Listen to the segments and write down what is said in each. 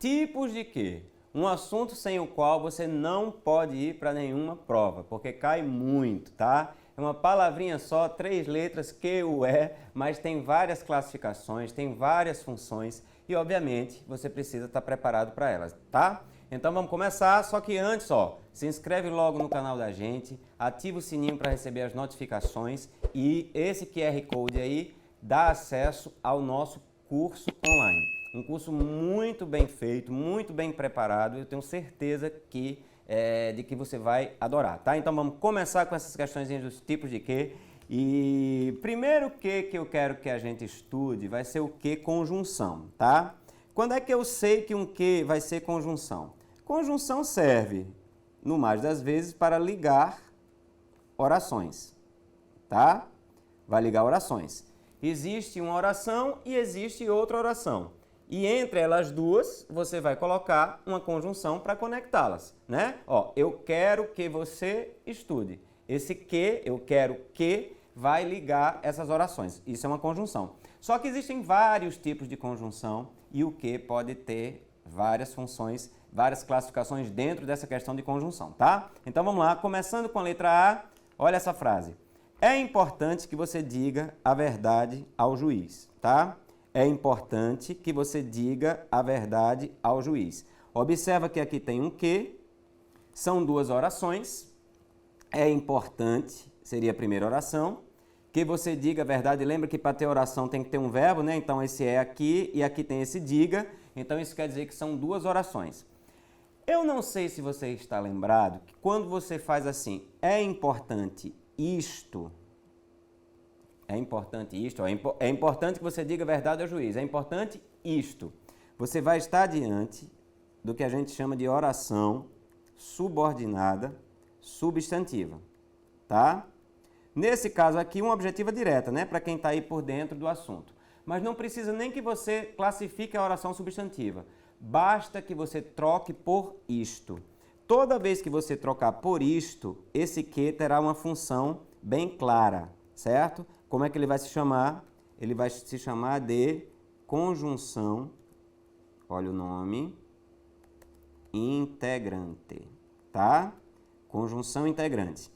Tipos de que? Um assunto sem o qual você não pode ir para nenhuma prova, porque cai muito, tá? É uma palavrinha só, 3 letras, Q, U, E, mas tem várias classificações, tem várias funções e, obviamente, você precisa estar preparado para elas, tá? Então vamos começar, só que antes, ó, se inscreve logo no canal da gente, ativa o sininho para receber as notificações e esse QR Code aí dá acesso ao nosso curso online. Um curso muito bem feito, muito bem preparado, eu tenho certeza que de que você vai adorar, tá? Então vamos começar com essas questões dos tipos de que. E primeiro que eu quero que a gente estude vai ser o que? Conjunção, tá? Quando é que eu sei que um que vai ser conjunção? Conjunção serve, no mais das vezes, para ligar orações, tá? Vai ligar orações. Existe uma oração e existe outra oração. E entre elas duas, você vai colocar uma conjunção para conectá-las, né? Ó, eu quero que você estude. Esse que, eu quero que, vai ligar essas orações. Isso é uma conjunção. Só que existem vários tipos de conjunção e o que pode ter várias funções, várias classificações dentro dessa questão de conjunção, tá? Então vamos lá, começando com a letra A, olha essa frase. É importante que você diga a verdade ao juiz, tá? É importante que você diga a verdade ao juiz. Observa que aqui tem um que, são duas orações. É importante, seria a primeira oração, que você diga a verdade. Lembra que para ter oração tem que ter um verbo, né? Então esse é aqui e aqui tem esse diga. Então isso quer dizer que são duas orações. Eu não sei se você está lembrado que quando você faz assim, é importante isto... É importante isto, é importante que você diga a verdade ao juiz, é importante isto. Você vai estar diante do que a gente chama de oração subordinada substantiva, tá? Nesse caso aqui, uma objetiva direta, né? Para quem está aí por dentro do assunto. Mas não precisa nem que você classifique a oração substantiva. Basta que você troque por isto. Toda vez que você trocar por isto, esse que terá uma função bem clara, certo? Como é que ele vai se chamar? Ele vai se chamar de conjunção, olha o nome, integrante, tá? Conjunção integrante.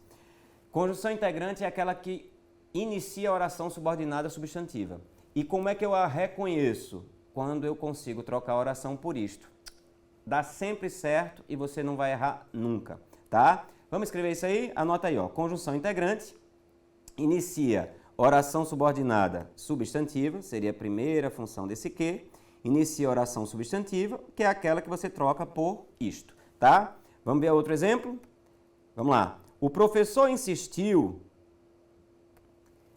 Conjunção integrante é aquela que inicia a oração subordinada substantiva. E como é que eu a reconheço? Quando eu consigo trocar a oração por isto. Dá sempre certo e você não vai errar nunca, tá? Vamos escrever isso aí? Anota aí, ó. Conjunção integrante inicia oração subordinada substantiva, seria a primeira função desse que. Inicia oração substantiva, que é aquela que você troca por isto, tá? Vamos ver outro exemplo? Vamos lá. O professor insistiu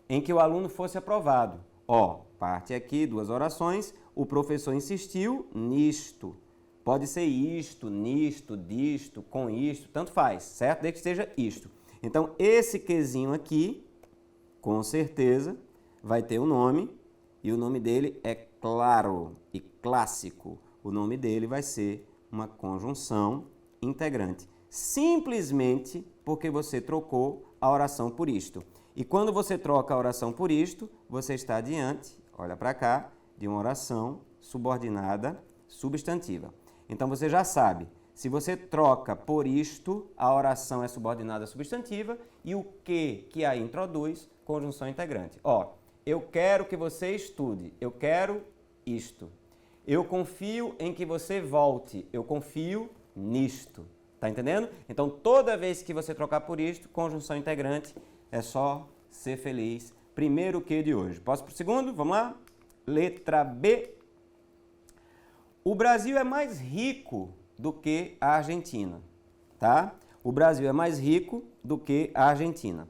em que o aluno fosse aprovado. Ó, parte aqui, duas orações. O professor insistiu nisto. Pode ser isto, nisto, disto, com isto, tanto faz, certo? Desde que seja isto. Então, esse quezinho aqui, com certeza, vai ter um nome, e o nome dele é claro e clássico. O nome dele vai ser uma conjunção integrante. Simplesmente porque você trocou a oração por isto. E quando você troca a oração por isto, você está diante, olha para cá, de uma oração subordinada substantiva. Então você já sabe, se você troca por isto, a oração é subordinada substantiva e o que a introduz, conjunção integrante. Ó, eu quero que você estude, eu quero isto. Eu confio em que você volte, eu confio nisto. Tá entendendo? Então, toda vez que você trocar por isto, conjunção integrante, é só ser feliz. Primeiro que de hoje. Posso para o segundo? Vamos lá? Letra B. O Brasil é mais rico do que a Argentina, tá? O Brasil é mais rico do que a Argentina.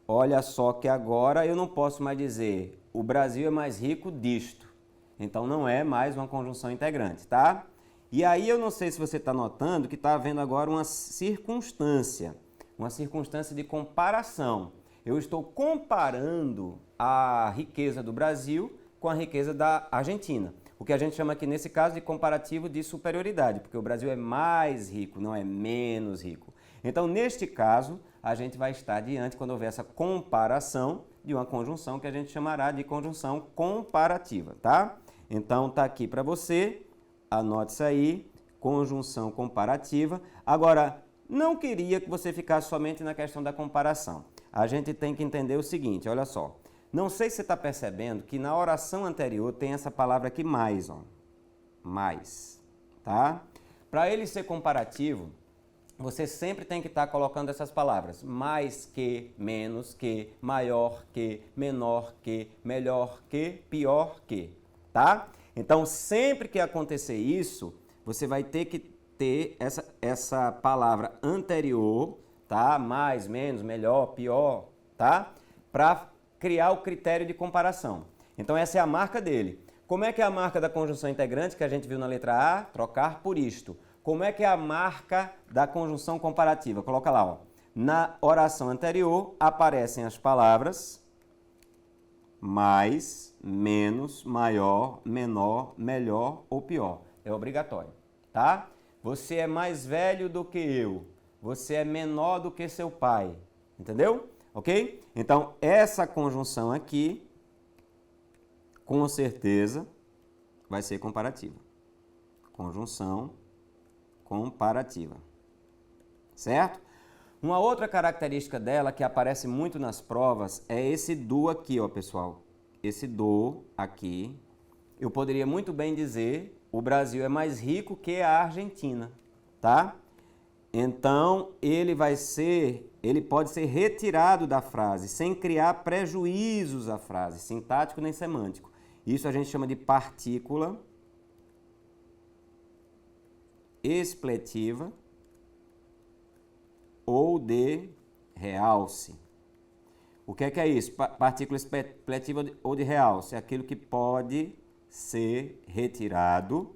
Olha só que agora eu não posso mais dizer o Brasil é mais rico disto. Então, não é mais uma conjunção integrante, tá? E aí eu não sei se você está notando que está havendo agora uma circunstância de comparação. Eu estou comparando a riqueza do Brasil com a riqueza da Argentina. O que a gente chama aqui nesse caso de comparativo de superioridade, porque o Brasil é mais rico, não é menos rico. Então, neste caso, a gente vai estar diante, quando houver essa comparação, de uma conjunção que a gente chamará de conjunção comparativa, tá? Então, está aqui para você anote isso aí, conjunção comparativa. Agora, não queria que você ficasse somente na questão da comparação. A gente tem que entender o seguinte, olha só. Não sei se você está percebendo que na oração anterior tem essa palavra aqui mais, ó. Mais, tá? Para ele ser comparativo, você sempre tem que estar colocando essas palavras. Mais que, menos que, maior que, menor que, melhor que, pior que, tá? Então, sempre que acontecer isso, você vai ter que ter essa palavra anterior, tá? Mais, menos, melhor, pior, tá? Para criar o critério de comparação. Então, essa é a marca dele. Como é que é a marca da conjunção integrante que a gente viu na letra A? Trocar por isto. Como é que é a marca da conjunção comparativa? Coloca lá, ó. Na oração anterior aparecem as palavras mais, menos, maior, menor, melhor ou pior. É obrigatório, tá? Você é mais velho do que eu. Você é menor do que seu pai. Entendeu? Ok? Então, essa conjunção aqui, com certeza, vai ser comparativa. Conjunção comparativa. Certo? Uma outra característica dela que aparece muito nas provas é esse do aqui, ó, pessoal. Esse do aqui. Eu poderia muito bem dizer, o Brasil é mais rico que a Argentina, tá? Então, ele pode ser retirado da frase, sem criar prejuízos à frase, sintático nem semântico. Isso a gente chama de partícula expletiva ou de realce. O que é isso? Partícula expletiva ou de realce? É aquilo que pode ser retirado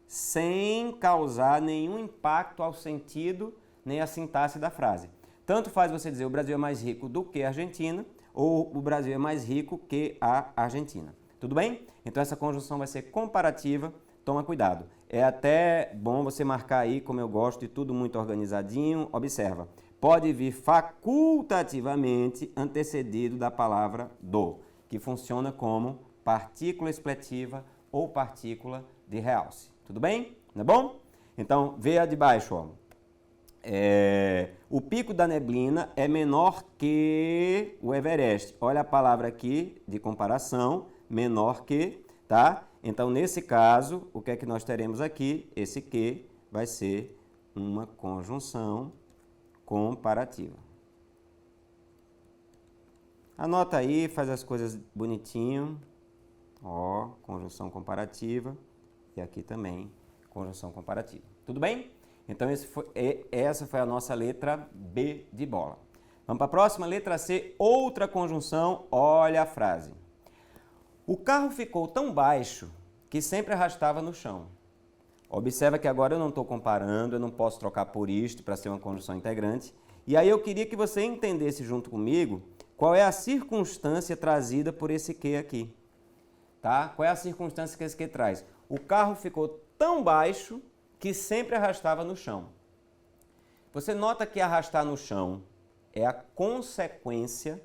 sem causar nenhum impacto ao sentido nem à sintaxe da frase. Tanto faz você dizer o Brasil é mais rico do que a Argentina ou o Brasil é mais rico que a Argentina. Tudo bem? Então essa conjunção vai ser comparativa, toma cuidado. É até bom você marcar aí, como eu gosto, de tudo muito organizadinho. Observa, pode vir facultativamente antecedido da palavra do, que funciona como partícula expletiva ou partícula de realce. Tudo bem? Não é bom? Então, vê a de baixo, ó. O pico da neblina é menor que o Everest. Olha a palavra aqui de comparação, menor que, tá? Então, nesse caso, o que é que nós teremos aqui? Esse que vai ser uma conjunção comparativa. Anota aí, faz as coisas bonitinho. Ó, conjunção comparativa. E aqui também, conjunção comparativa. Tudo bem? Então, essa foi a nossa letra B de bola. Vamos para a próxima, letra C, outra conjunção. Olha a frase. O carro ficou tão baixo que sempre arrastava no chão. Observa que agora eu não estou comparando, eu não posso trocar por isto para ser uma conjunção integrante. E aí eu queria que você entendesse junto comigo qual é a circunstância trazida por esse que aqui. Tá? Qual é a circunstância que esse que traz? O carro ficou tão baixo que sempre arrastava no chão. Você nota que arrastar no chão é a consequência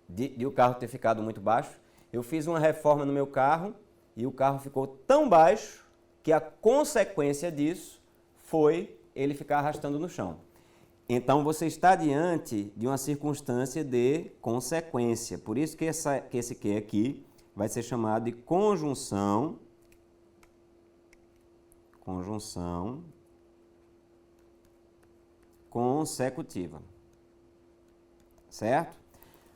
de o carro ter ficado muito baixo. Eu fiz uma reforma no meu carro e o carro ficou tão baixo que a consequência disso foi ele ficar arrastando no chão. Então, você está diante de uma circunstância de consequência. Por isso que esse que aqui vai ser chamado de conjunção consecutiva. Certo?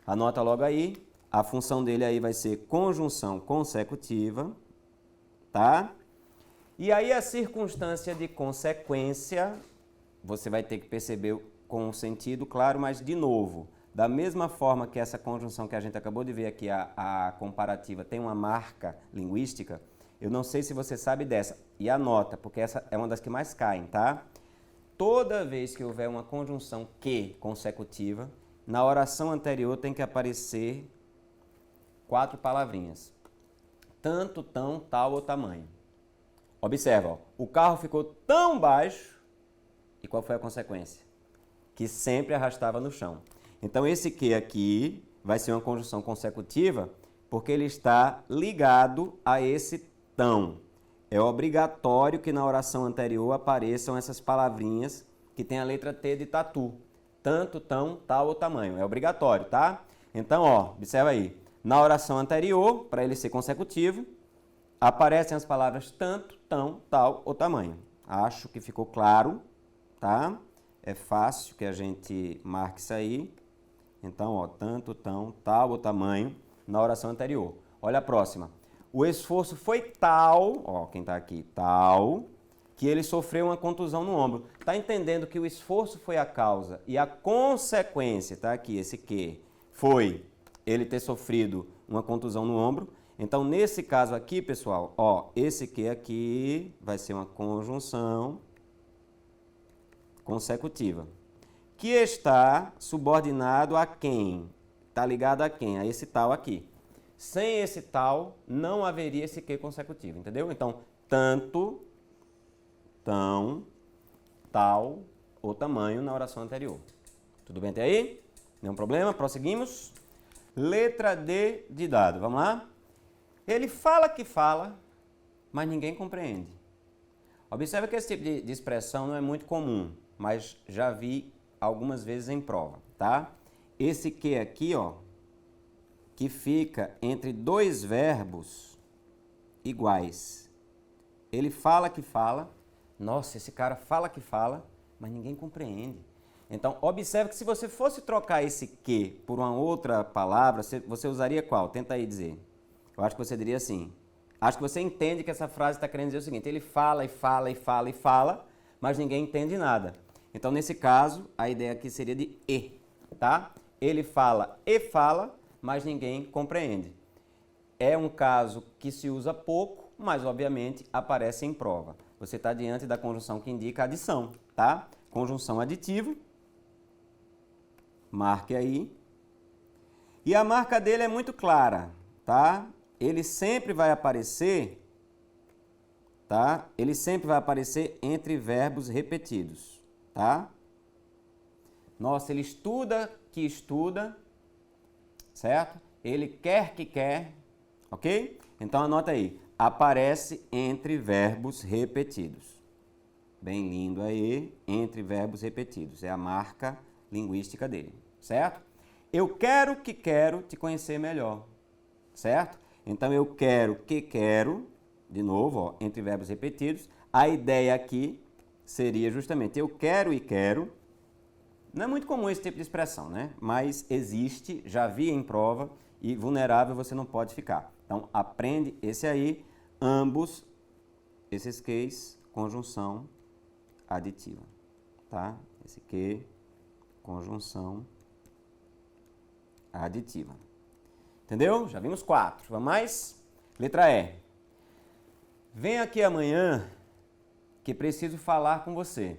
Anota logo aí. A função dele aí vai ser conjunção consecutiva, tá? E aí a circunstância de consequência, você vai ter que perceber com um sentido claro, mas de novo, da mesma forma que essa conjunção que a gente acabou de ver aqui, a comparativa, tem uma marca linguística, eu não sei se você sabe dessa, e anota, porque essa é uma das que mais caem, tá? Toda vez que houver uma conjunção que consecutiva, na oração anterior tem que aparecer 4 palavrinhas. Tanto, tão, tal ou tamanho. Observa, ó, o carro ficou tão baixo, e qual foi a consequência? Que sempre arrastava no chão. Então, esse que aqui vai ser uma conjunção consecutiva, porque ele está ligado a esse tão. é obrigatório que na oração anterior apareçam essas palavrinhas que tem a letra T de tatu. Tanto, tão, tal ou tamanho. É obrigatório, tá? Então, ó, observa aí. Na oração anterior, para ele ser consecutivo, aparecem as palavras tanto, tão, tal ou tamanho. Acho que ficou claro, tá? É fácil que a gente marque isso aí. Então, ó, tanto, tão, tal ou tamanho na oração anterior. Olha a próxima. O esforço foi tal, ó, quem tá aqui, tal, que ele sofreu uma contusão no ombro. Tá entendendo que o esforço foi a causa e a consequência, tá aqui, esse que, foi ele ter sofrido uma contusão no ombro. Então, nesse caso aqui, pessoal, ó, esse que aqui vai ser uma conjunção consecutiva, que está subordinado a quem? Está ligado a quem? A esse tal aqui. Sem esse tal, não haveria esse que consecutivo, entendeu? Então, tanto, tão, tal ou tamanho na oração anterior. Tudo bem até aí? Nenhum problema? Prosseguimos. Letra D de dado. Vamos lá? Ele fala que fala, mas ninguém compreende. Observe que esse tipo de expressão não é muito comum, mas já vi algumas vezes em prova, tá? Esse que aqui, ó, que fica entre dois verbos iguais. Ele fala que fala, nossa, esse cara fala que fala, mas ninguém compreende. Então, observe que se você fosse trocar esse que por uma outra palavra, você usaria qual? Tenta aí dizer. Eu acho que você diria assim. Acho que você entende que essa frase está querendo dizer o seguinte: ele fala e fala e fala e fala, mas ninguém entende nada. Então, nesse caso, a ideia aqui seria de e, tá? Ele fala e fala, mas ninguém compreende. É um caso que se usa pouco, mas obviamente aparece em prova. Você está diante da conjunção que indica adição, tá? Conjunção aditiva. Marque aí. E a marca dele é muito clara, tá? Ele sempre vai aparecer, tá? Ele sempre vai aparecer entre verbos repetidos, tá? Nossa, ele estuda que estuda, certo? Ele quer que quer, ok? Então anota aí, aparece entre verbos repetidos. Bem lindo aí, entre verbos repetidos. É a marca linguística dele, certo? Eu quero que quero te conhecer melhor, certo? Então, eu quero que quero, de novo, ó, entre verbos repetidos. A ideia aqui seria justamente eu quero e quero. Não é muito comum esse tipo de expressão, né? Mas existe, já vi em prova e vulnerável você não pode ficar. Então, aprende esse aí, ambos, esses ques, conjunção aditiva, tá? Esse que, conjunção aditiva. Entendeu? Já vimos 4. Vamos mais? Letra E. Vem aqui amanhã que preciso falar com você.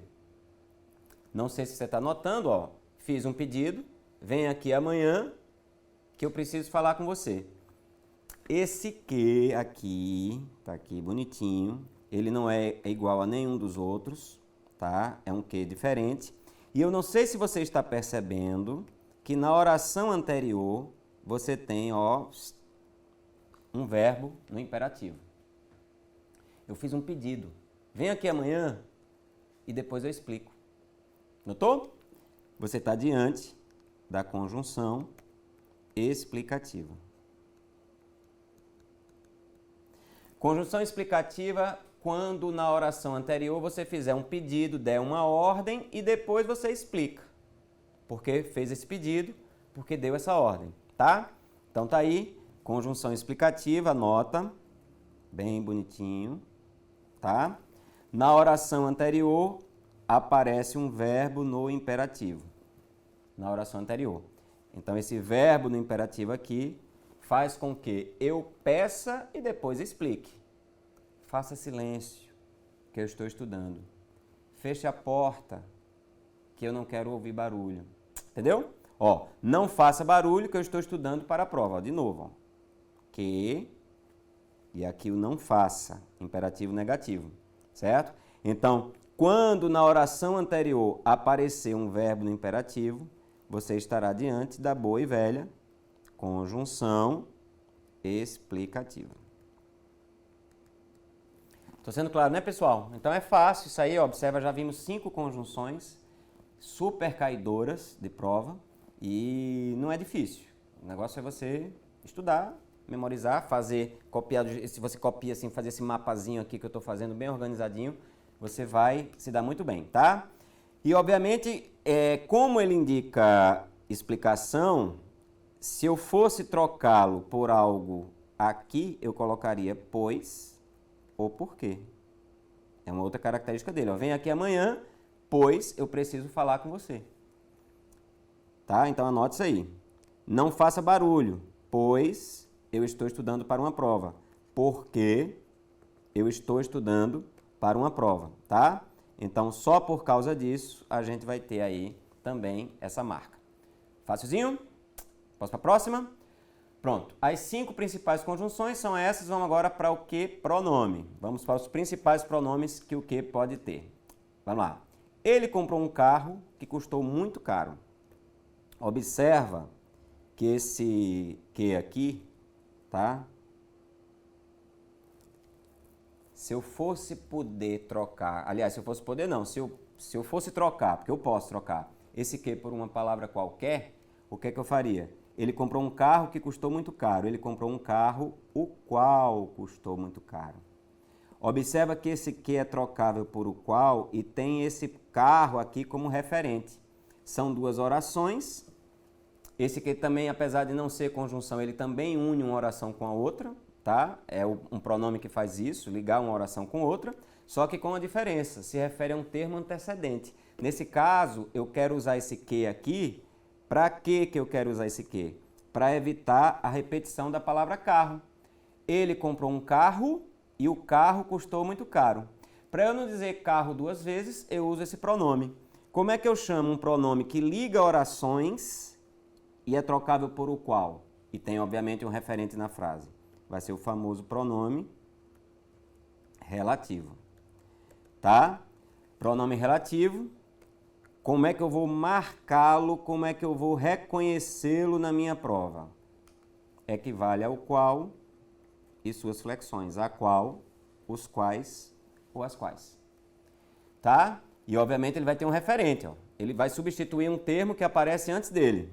Não sei se você está anotando, ó. Fiz um pedido. Vem aqui amanhã que eu preciso falar com você. Esse que aqui, tá aqui bonitinho, ele não é igual a nenhum dos outros, tá? É um que diferente. E eu não sei se você está percebendo que na oração anterior você tem, ó, um verbo no imperativo. Eu fiz um pedido. Vem aqui amanhã e depois eu explico. Notou? Você está diante da conjunção explicativa. Conjunção explicativa quando na oração anterior você fizer um pedido, der uma ordem e depois você explica. Porque fez esse pedido, porque deu essa ordem. Tá? Então tá aí, conjunção explicativa, anota, bem bonitinho, tá? Na oração anterior, aparece um verbo no imperativo, na oração anterior. Então esse verbo no imperativo aqui faz com que eu peça e depois explique. Faça silêncio, que eu estou estudando. Feche a porta, que eu não quero ouvir barulho. Entendeu? Ó, não faça barulho que eu estou estudando para a prova. Ó, de novo, ó. Que, e aqui o não faça, imperativo negativo, certo? Então, quando na oração anterior aparecer um verbo no imperativo, você estará diante da boa e velha conjunção explicativa. Tô sendo claro, né, pessoal? Então é fácil isso aí, ó. Observa, já vimos 5 conjunções super caidoras de prova e não é difícil. O negócio é você estudar, memorizar, fazer, copiar, se você copia assim, fazer esse mapazinho aqui que eu tô fazendo bem organizadinho, você vai se dar muito bem, tá? E obviamente, como ele indica explicação, se eu fosse trocá-lo por algo aqui, eu colocaria pois ou porquê. É uma outra característica dele. Ó. Vem aqui amanhã, pois eu preciso falar com você. Tá? Então anote isso aí. Não faça barulho, pois eu estou estudando para uma prova. Porque eu estou estudando para uma prova, tá? Então, só por causa disso, a gente vai ter aí também essa marca. Facilzinho? Posso para a próxima? Pronto. As 5 principais conjunções são essas. Vamos agora para o que? Pronome. Vamos para os principais pronomes que o que pode ter. Vamos lá. Ele comprou um carro que custou muito caro. Observa que esse que aqui, tá? Se eu fosse poder trocar, aliás, se eu fosse poder não, se eu fosse trocar, porque eu posso trocar, esse que por uma palavra qualquer, o que é que eu faria? Ele comprou um carro que custou muito caro, ele comprou um carro o qual custou muito caro. Observa que esse que é trocável por o qual e tem esse carro aqui como referente. São 2 orações. Esse que também, apesar de não ser conjunção, ele também une uma oração com a outra, tá? É um pronome que faz isso, ligar uma oração com outra, só que com uma diferença, se refere a um termo antecedente. Nesse caso, eu quero usar esse que aqui. Para que eu quero usar esse que? Para evitar a repetição da palavra carro. Ele comprou um carro e o carro custou muito caro. Para eu não dizer carro 2 vezes, eu uso esse pronome. Como é que eu chamo um pronome que liga orações e é trocável por o qual? E tem, obviamente, um referente na frase. Vai ser o famoso pronome relativo. Tá? Pronome relativo. Como é que eu vou marcá-lo? Como é que eu vou reconhecê-lo na minha prova? Equivale ao qual e suas flexões. A qual, os quais ou as quais. Tá? E, obviamente, ele vai ter um referente. Ó. Ele vai substituir um termo que aparece antes dele.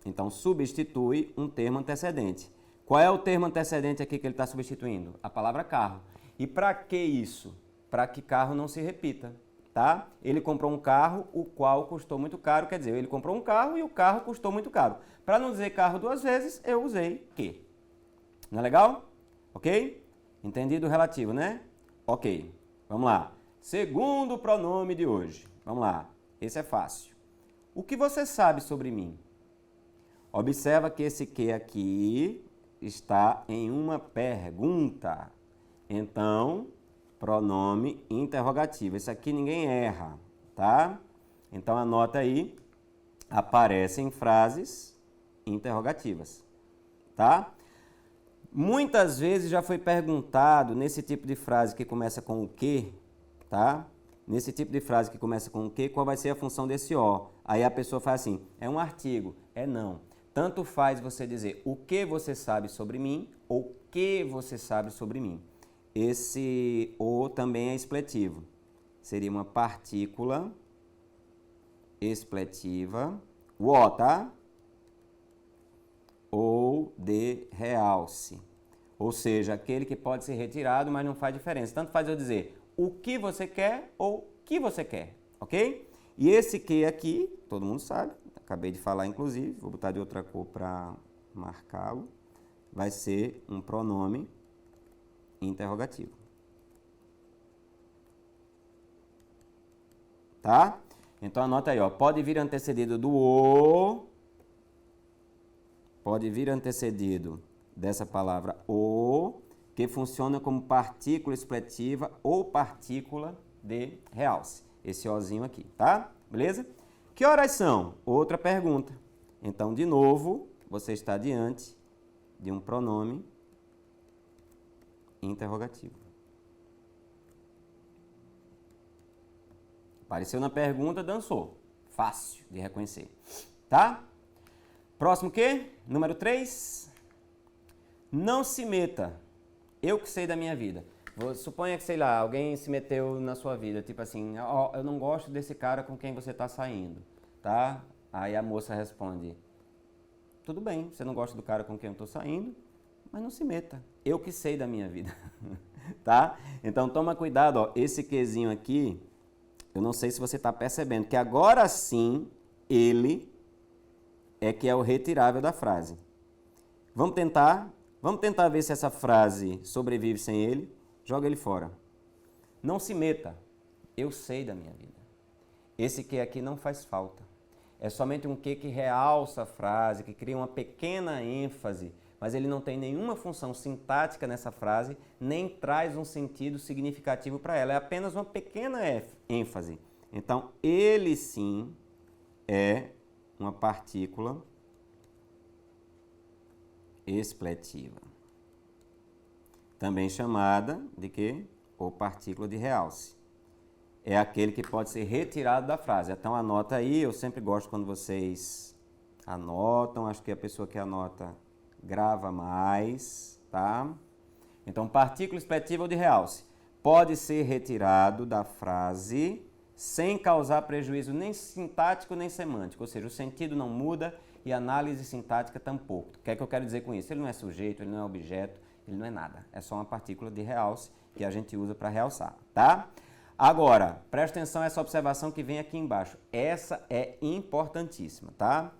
Então, substitui um termo antecedente. Qual é o termo antecedente aqui que ele está substituindo? A palavra carro. E para que isso? Para que carro não se repita. Tá? Ele comprou um carro, o qual custou muito caro. Quer dizer, ele comprou um carro e o carro custou muito caro. Para não dizer carro 2 vezes, eu usei que. Não é legal? Ok? Entendido o relativo, né? Ok. Vamos lá. Segundo pronome de hoje. Vamos lá. Esse é fácil. O que você sabe sobre mim? Observa que esse que aqui está em uma pergunta. Então, pronome interrogativo. Esse aqui ninguém erra, tá? Então, anota aí. Aparecem frases interrogativas, tá? Muitas vezes já foi perguntado nesse tipo de frase que começa com o que, tá? Nesse tipo de frase que começa com o que, qual vai ser a função desse o? Aí a pessoa faz assim, é um artigo. É não. Tanto faz você dizer o que você sabe sobre mim ou o que você sabe sobre mim. Esse o também é expletivo. Seria uma partícula expletiva. O o, tá? Ou de realce. Ou seja, aquele que pode ser retirado, mas não faz diferença. Tanto faz eu dizer o que você quer ou o que você quer, ok? E esse que aqui, todo mundo sabe, acabei de falar inclusive, vou botar de outra cor para marcá-lo, vai ser um pronome interrogativo. Tá? Então anota aí, ó, pode vir antecedido do o, pode vir antecedido dessa palavra o, que funciona como partícula expletiva ou partícula de realce. Esse ozinho aqui, tá? Beleza? Que horas são? Outra pergunta. Então, de novo, você está diante de um pronome interrogativo. Apareceu na pergunta, dançou. Fácil de reconhecer. Tá? Próximo que? Número 3. Não se meta. Eu que sei da minha vida. Suponha que, sei lá, alguém se meteu na sua vida, tipo assim, ó, eu não gosto desse cara com quem você está saindo, tá? Aí a moça responde, tudo bem, você não gosta do cara com quem eu estou saindo, mas não se meta, eu que sei da minha vida, tá? Então toma cuidado, ó, esse quezinho aqui, eu não sei se você está percebendo, que agora sim, ele é que é o retirável da frase. Vamos tentar ver se essa frase sobrevive sem ele. Joga ele fora. Não se meta. Eu sei da minha vida. Esse que aqui não faz falta. É somente um que realça a frase, que cria uma pequena ênfase, mas ele não tem nenhuma função sintática nessa frase, nem traz um sentido significativo para ela. É apenas uma pequena ênfase. Então, ele sim é uma partícula expletiva. Também chamada de quê? Ou partícula de realce. É aquele que pode ser retirado da frase. Então anota aí, eu sempre gosto quando vocês anotam, acho que a pessoa que anota grava mais, tá? Então partícula expletiva ou de realce pode ser retirado da frase sem causar prejuízo nem sintático nem semântico, ou seja, o sentido não muda e a análise sintática tampouco. O que é que eu quero dizer com isso? Ele não é sujeito, ele não é objeto, ele não é nada, é só uma partícula de realce que a gente usa para realçar, tá? Agora, presta atenção a essa observação que vem aqui embaixo. Essa é importantíssima, tá?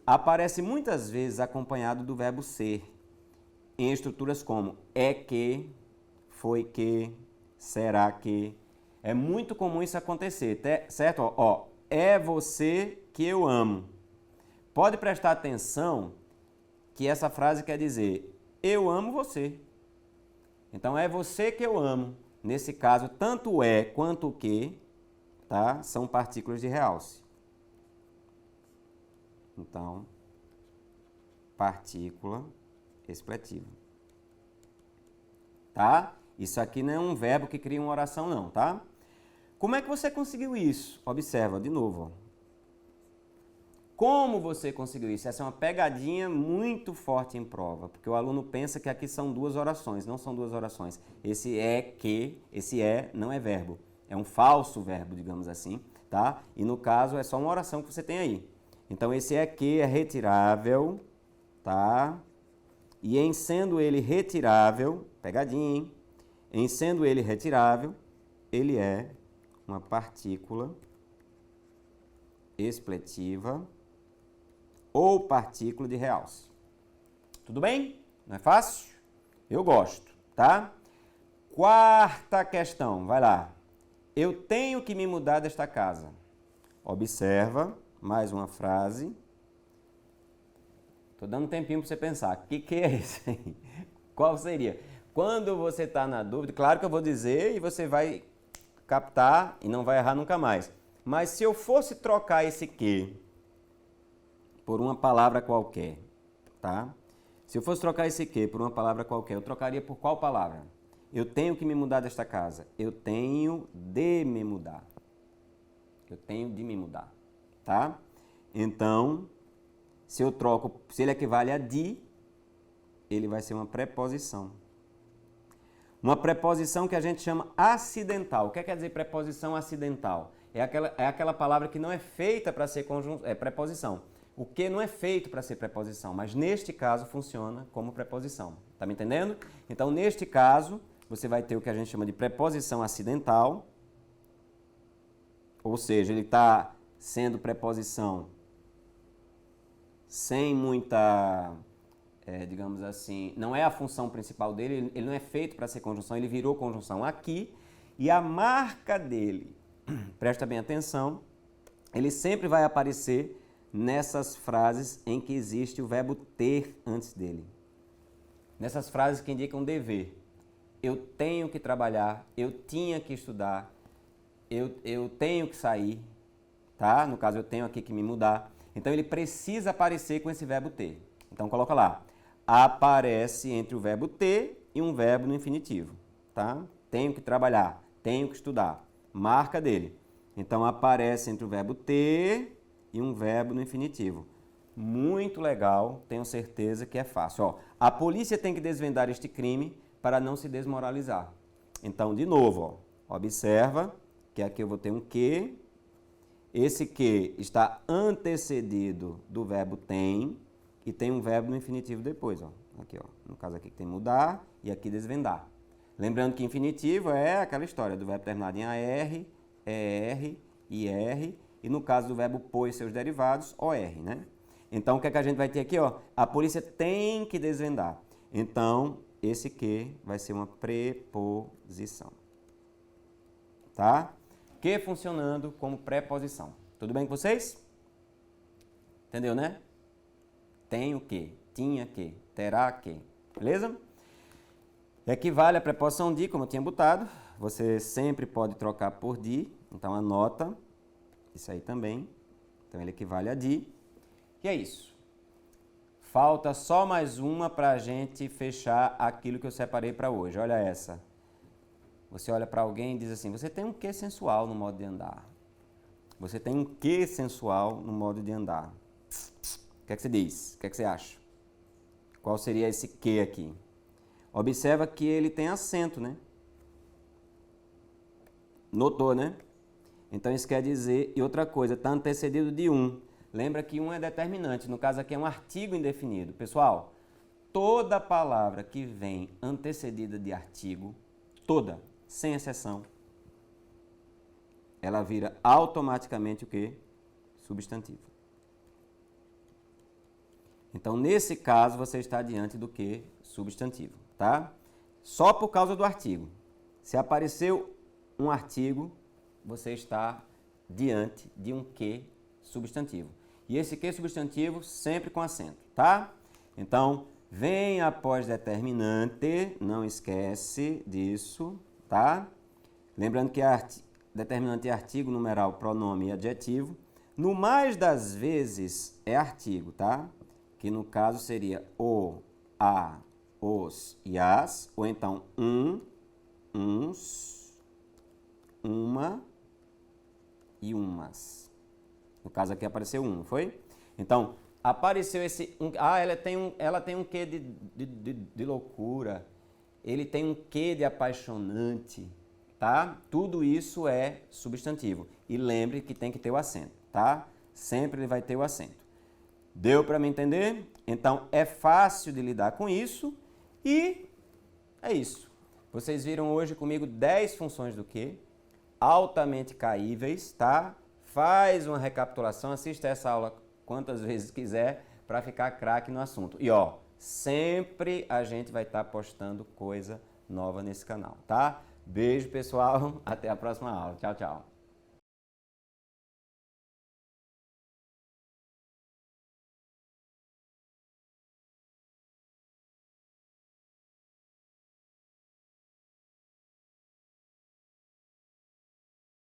Aparece muitas vezes acompanhado do verbo ser, em estruturas como é que, foi que, será que. É muito comum isso acontecer, certo? Ó, é você que eu amo. Pode prestar atenção que essa frase quer dizer eu amo você. Então, é você que eu amo. Nesse caso, tanto é quanto o que, tá? São partículas de realce. Então, partícula expletiva. Tá? Isso aqui não é um verbo que cria uma oração, não, tá? Como é que você conseguiu isso? Observa, de novo, ó. Como você conseguiu isso? Essa é uma pegadinha muito forte em prova, porque o aluno pensa que aqui são duas orações, não são duas orações. Esse é não é verbo, é um falso verbo, digamos assim, tá? E no caso é só uma oração que você tem aí. Então esse é que é retirável, tá? E em sendo ele retirável, pegadinha, hein? Em sendo ele retirável, ele é uma partícula expletiva ou partícula de realce. Tudo bem? Não é fácil? Eu gosto, tá? Quarta questão, vai lá. Eu tenho que me mudar desta casa. Observa, mais uma frase. Estou dando um tempinho para você pensar. O que é isso aí? Qual seria? Quando você está na dúvida, claro que eu vou dizer e você vai captar e não vai errar nunca mais. Mas se eu fosse trocar esse que por uma palavra qualquer, tá? Se eu fosse trocar esse que por uma palavra qualquer, eu trocaria por qual palavra? Eu tenho que me mudar desta casa. Eu tenho de me mudar. Eu tenho de me mudar, tá? Então, se eu troco, se ele equivale a de, ele vai ser uma preposição. Uma preposição que a gente chama acidental. O que quer dizer preposição acidental? É aquela palavra que não é feita para ser preposição. O que não é feito para ser preposição, mas neste caso funciona como preposição. Tá me entendendo? Então, neste caso, você vai ter o que a gente chama de preposição acidental, ou seja, ele está sendo preposição sem muita, digamos assim, não é a função principal dele, ele não é feito para ser conjunção, ele virou conjunção aqui, e a marca dele, presta bem atenção, ele sempre vai aparecer nessas frases em que existe o verbo ter antes dele. Nessas frases que indicam dever. Eu tenho que trabalhar, eu tinha que estudar, eu tenho que sair, tá? No caso, eu tenho aqui que me mudar. Então, ele precisa aparecer com esse verbo ter. Então, coloca lá. Aparece entre o verbo ter e um verbo no infinitivo, tá? Tenho que trabalhar, tenho que estudar. Marca dele. Então, aparece entre o verbo ter e um verbo no infinitivo. Muito legal, tenho certeza que é fácil. Ó, a polícia tem que desvendar este crime para não se desmoralizar. Então, de novo, ó, observa que aqui eu vou ter um que. Esse que está antecedido do verbo tem e tem um verbo no infinitivo depois. Ó. Aqui, ó, no caso aqui que tem mudar e aqui desvendar. Lembrando que infinitivo é aquela história do verbo terminado em AR, ER, IR e no caso do verbo pôr e seus derivados, OR, né? Então, o que é que a gente vai ter aqui? Ó? A polícia tem que desvendar. Então, esse que vai ser uma preposição. Tá? Que funcionando como preposição. Tudo bem com vocês? Entendeu, né? Tem o que, tinha que, terá que. Beleza? Equivale à preposição de, como eu tinha botado. Você sempre pode trocar por de. Então, anota isso aí também. Então, ele equivale a de. E é isso. Falta só mais uma para a gente fechar aquilo que eu separei para hoje. Olha essa. Você olha para alguém e diz assim, você tem um quê sensual no modo de andar. Você tem um quê sensual no modo de andar. O que é que você diz? O que é que você acha? Qual seria esse quê aqui? Observa que ele tem acento, né? Notou, né? Então isso quer dizer, e outra coisa, está antecedido de um. Lembra que um é determinante, no caso aqui é um artigo indefinido. Pessoal, toda palavra que vem antecedida de artigo, toda, sem exceção, ela vira automaticamente o quê? Substantivo. Então, nesse caso, você está diante do quê? Substantivo, tá? Só por causa do artigo. Se apareceu um artigo, você está diante de um que substantivo. E esse que substantivo sempre com acento, tá? Então, vem após determinante, não esquece disso, tá? Lembrando que determinante é artigo, numeral, pronome e adjetivo. No mais das vezes é artigo, tá? Que no caso seria o, a, os e as, ou então um, uns, uma e umas. No caso aqui apareceu um, não foi? Então, apareceu esse... ela tem um quê de loucura. Ele tem um quê de apaixonante, tá? Tudo isso é substantivo. E lembre que tem que ter o acento, tá? Sempre ele vai ter o acento. Deu para me entender? Então, é fácil de lidar com isso e é isso. Vocês viram hoje comigo 10 funções do que, altamente caíveis, tá? Faz uma recapitulação, assista essa aula quantas vezes quiser para ficar craque no assunto. E ó, sempre a gente vai estar postando coisa nova nesse canal, tá? Beijo, pessoal. Até a próxima aula. Tchau, tchau.